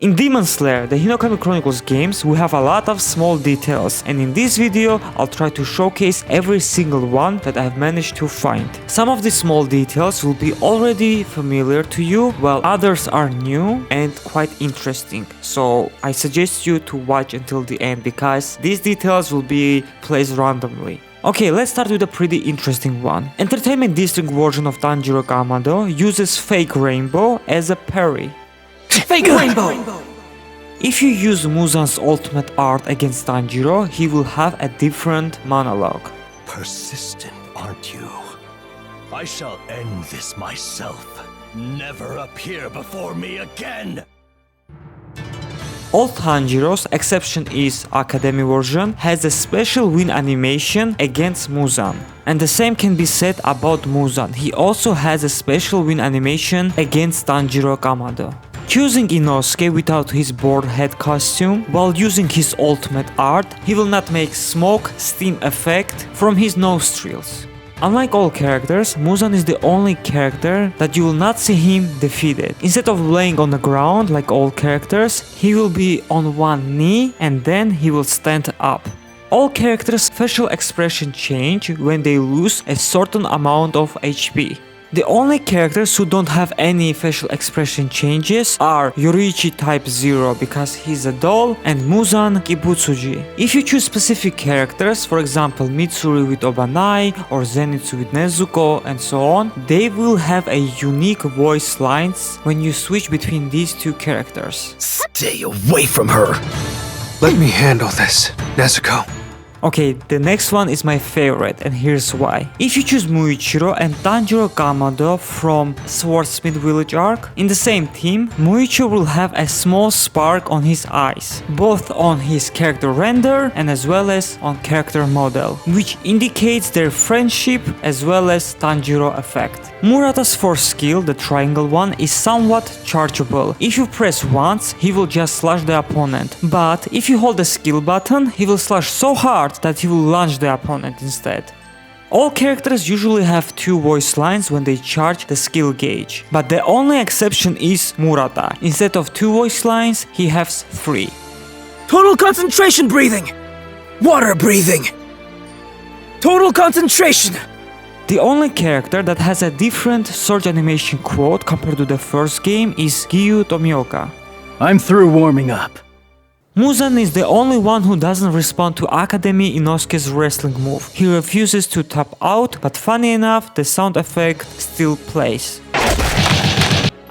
In Demon Slayer, the Hinokami Chronicles games, we have a lot of small details, and in this video, I'll try to showcase every single one that I've managed to find. Some of these small details will be already familiar to you, while others are new and quite interesting. So I suggest you to watch until the end because these details will be placed randomly. Okay, let's start with a pretty interesting one. Entertainment District version of Tanjiro Kamado uses fake rainbow as a parry. Fake rainbow! If you use Muzan's ultimate art against Tanjiro, he will have a different monologue. Persistent, aren't you? I shall end this myself. Never appear before me again! All Tanjiros, exception is Academy version, has a special win animation against Muzan. And the same can be said about Muzan. He also has a special win animation against Tanjiro Kamado. Choosing Inosuke without his boar head costume, while using his ultimate art, he will not make smoke steam effect from his nostrils. Unlike all characters, Muzan is the only character that you will not see him defeated. Instead of laying on the ground like all characters, he will be on one knee and then he will stand up. All characters' facial expression change when they lose a certain amount of HP. The only characters who don't have any facial expression changes are Yoriichi Type 0 because he's a doll and Muzan Kibutsuji. If you choose specific characters, for example Mitsuri with Obanai or Zenitsu with Nezuko and so on, they will have a unique voice lines when you switch between these two characters. Stay away from her! Let me handle this, Nezuko. Okay, the next one is my favorite and here's why. If you choose Muichiro and Tanjiro Kamado from Swordsmith Village arc, in the same team, Muichiro will have a small spark on his eyes, both on his character render and as well as on character model, which indicates their friendship as well as Tanjiro effect. Murata's fourth skill, the triangle one, is somewhat chargeable. If you press once, he will just slash the opponent, but if you hold the skill button, he will slash so hard that he will launch the opponent instead. All characters usually have two voice lines when they charge the skill gauge, but the only exception is Murata. Instead of two voice lines, he has three. Total concentration breathing! Water breathing! Total concentration! The only character that has a different surge animation quote compared to the first game is Gyu Tomioka. I'm through warming up. Muzan is the only one who doesn't respond to Academy Inosuke's wrestling move. He refuses to tap out, but funny enough, the sound effect still plays.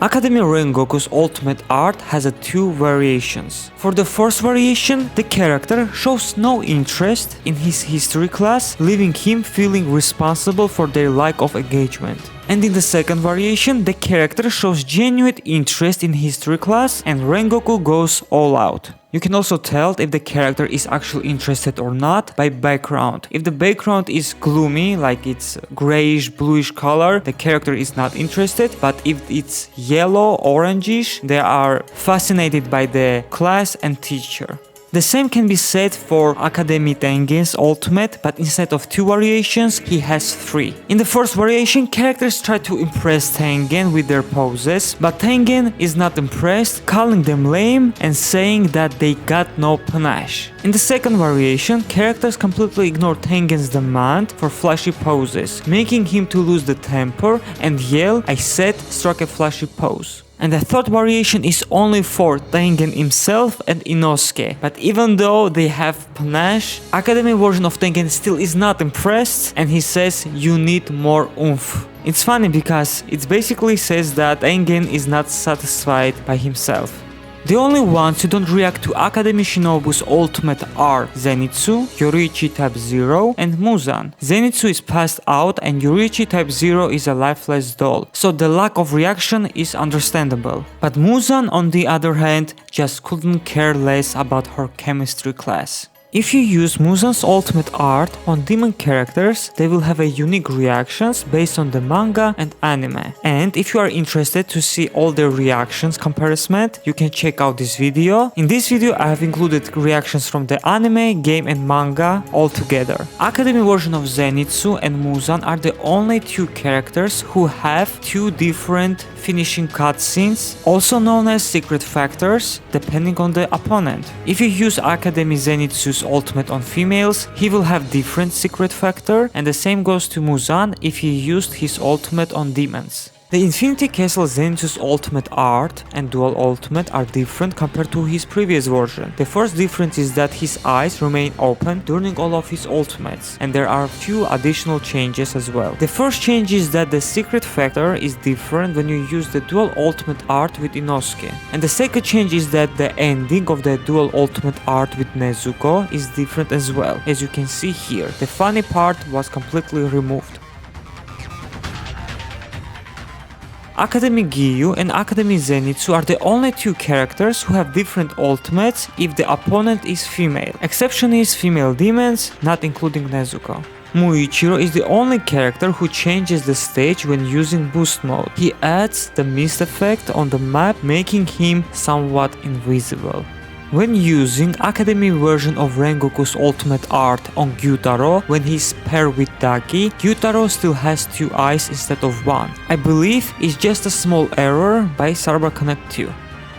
Academy Rengoku's ultimate art has two variations. For the first variation, the character shows no interest in his history class, leaving him feeling responsible for their lack of engagement. And in the second variation, the character shows genuine interest in history class and Rengoku goes all out. You can also tell if the character is actually interested or not by background. If the background is gloomy, like it's grayish, bluish color, the character is not interested, but if it's yellow, orangish, they are fascinated by the class and teacher. The same can be said for Academy Tengen's ultimate, but instead of two variations, he has three. In the first variation, characters try to impress Tengen with their poses, but Tengen is not impressed, calling them lame and saying that they got no panache. In the second variation, characters completely ignore Tengen's demand for flashy poses, making him to lose the temper and yell, "I said struck a flashy pose." And the third variation is only for Tengen himself and Inosuke. But even though they have panache, Academy version of Tengen still is not impressed and he says you need more oomph. It's funny because it basically says that Tengen is not satisfied by himself. The only ones who don't react to Academy Shinobu's ultimate are Zenitsu, Yoriichi Type 0 and Muzan. Zenitsu is passed out and Yoriichi Type 0 is a lifeless doll, so the lack of reaction is understandable. But Muzan on the other hand just couldn't care less about her chemistry class. If you use Muzan's ultimate art on demon characters, they will have a unique reactions based on the manga and anime. And if you are interested to see all their reactions comparison, you can check out this video. In this video I have included reactions from the anime, game and manga all together. Academy version of Zenitsu and Muzan are the only two characters who have two different finishing cutscenes, also known as secret factors, depending on the opponent. If you use Academy Zenitsu's ultimate on females, he will have different secret factor, and the same goes to Muzan if he used his ultimate on demons. The Infinity Castle Zenitsu's ultimate art and dual ultimate are different compared to his previous version. The first difference is that his eyes remain open during all of his ultimates, and there are a few additional changes as well. The first change is that the secret factor is different when you use the dual ultimate art with Inosuke. And the second change is that the ending of the dual ultimate art with Nezuko is different as well, as you can see here. The funny part was completely removed. Academy Giyus and Academy Zenitsu are the only two characters who have different ultimates if the opponent is female. Exception is female demons, not including Nezuko. Muichiro is the only character who changes the stage when using boost mode. He adds the mist effect on the map, making him somewhat invisible. When using Academy version of Rengoku's ultimate art on Gyutaro, when he's paired with Daki, Gyutaro still has two eyes instead of one. I believe it's just a small error by Cyber Connect 2.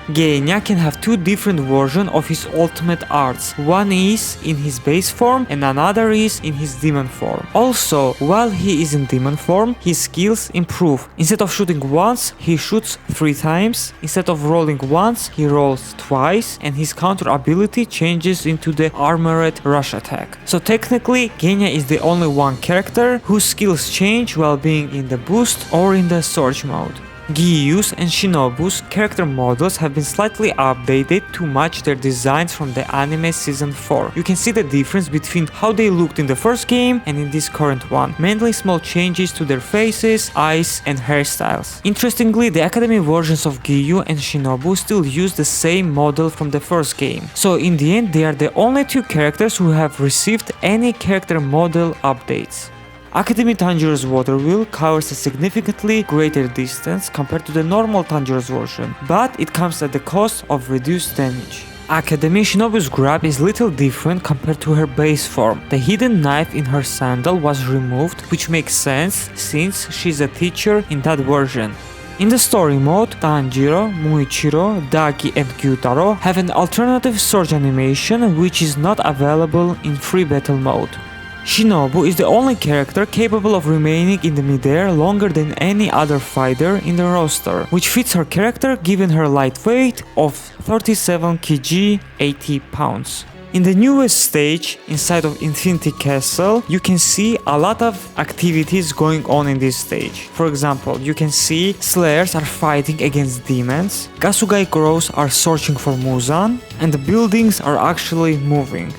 Genya can have two different versions of his ultimate arts. One is in his base form and another is in his demon form. Also, while he is in demon form, his skills improve. Instead of shooting once, he shoots 3 times. Instead of rolling once, he rolls twice, and his counter ability changes into the armored rush attack. So technically, Genya is the only one character whose skills change while being in the boost or in the surge mode. Giyus and Shinobus character models have been slightly updated to match their designs from the anime season 4. You can see the difference between how they looked in the first game and in this current one, mainly small changes to their faces, eyes and hairstyles. Interestingly, the Academy versions of Giyus and Shinobu still use the same model from the first game. So in the end, they are the only two characters who have received any character model updates. Academy Tanjiro's water wheel covers a significantly greater distance compared to the normal Tanjiro's version, but it comes at the cost of reduced damage. Academy Shinobu's grab is little different compared to her base form. The hidden knife in her sandal was removed, which makes sense since she's a teacher in that version. In the story mode, Tanjiro, Muichiro, Daki and Gyutaro have an alternative surge animation which is not available in free battle mode. Shinobu is the only character capable of remaining in the midair longer than any other fighter in the roster, which fits her character given her light weight of 37 kg, 80 pounds. In the newest stage, inside of Infinity Castle, you can see a lot of activities going on in this stage. For example, you can see Slayers are fighting against demons, Gasugai Crows are searching for Muzan, and the buildings are actually moving.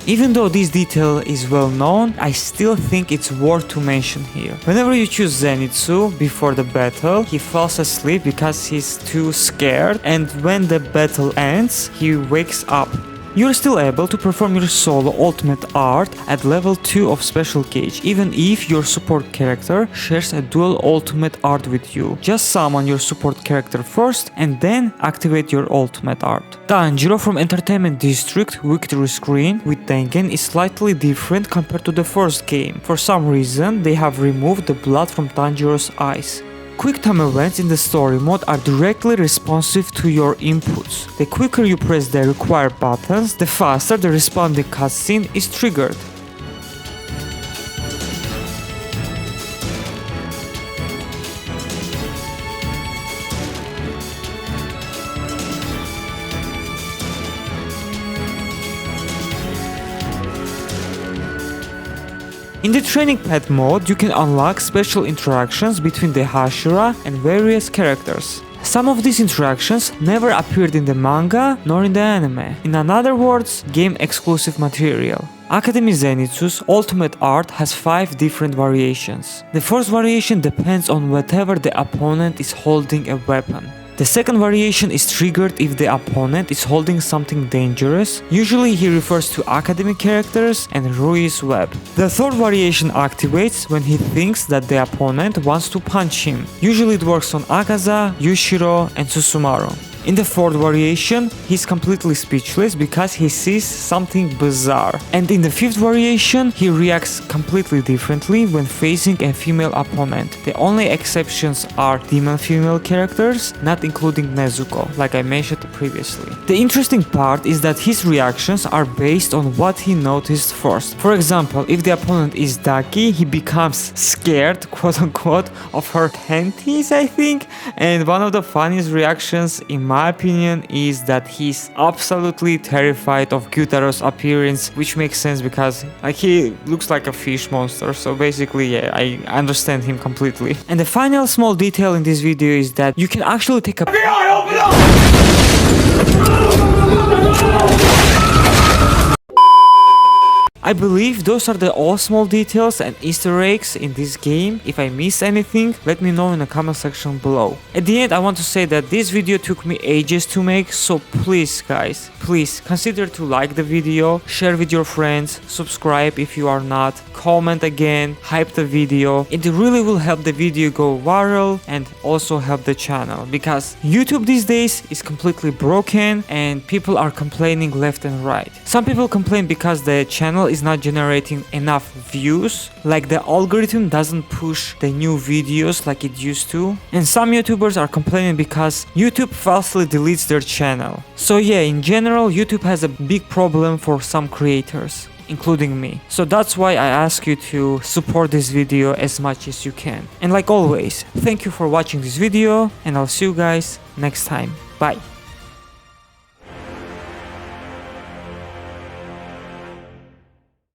Even though this detail is well known, I still think it's worth to mention here. Whenever you choose Zenitsu before the battle, he falls asleep because he's too scared, and when the battle ends, he wakes up. You're still able to perform your solo ultimate art at level 2 of special gauge, even if your support character shares a dual ultimate art with you. Just summon your support character first and then activate your ultimate art. Tanjiro from Entertainment District victory screen with Tengen is slightly different compared to the first game. For some reason, they have removed the blood from Tanjiro's eyes. Quick time events in the story mode are directly responsive to your inputs. The quicker you press the required buttons, the faster the responding cutscene is triggered. In the training pad mode, you can unlock special interactions between the Hashira and various characters. Some of these interactions never appeared in the manga nor in the anime. In other words, game exclusive material. Academy Zenitsu's ultimate art has 5 different variations. The first variation depends on whatever the opponent is holding a weapon. The second variation is triggered if the opponent is holding something dangerous. Usually he refers to academic characters and Rui's web. The third variation activates when he thinks that the opponent wants to punch him. Usually it works on Akaza, Yushiro and Susumaru. In the fourth variation, he's completely speechless because he sees something bizarre. And in the fifth variation, he reacts completely differently when facing a female opponent. The only exceptions are demon female characters, not including Nezuko, like I mentioned previously. The interesting part is that his reactions are based on what he noticed first. For example, if the opponent is Daki, he becomes scared, quote unquote, of her panties, I think. And one of the funniest reactions in my opinion is that he's absolutely terrified of Gyutaros' appearance, which makes sense because like he looks like a fish monster. So basically, yeah, I understand him completely. And the final small detail in this video is that you can actually take a I believe those are the all small details and Easter eggs in this game. If I missed anything, let me know in the comment section below. At the end, I want to say that this video took me ages to make, so please guys, please consider to like the video, share with your friends, subscribe if you are not, comment again, hype the video. It really will help the video go viral and also help the channel, because YouTube these days is completely broken and people are complaining left and right. Some people complain because the channel is not generating enough views, like the algorithm doesn't push the new videos like it used to, and some YouTubers are complaining because YouTube falsely deletes their channel. So yeah, in general, YouTube has a big problem for some creators, including me. So that's why I ask you to support this video as much as you can. And like always, thank you for watching this video and I'll see you guys next time. Bye.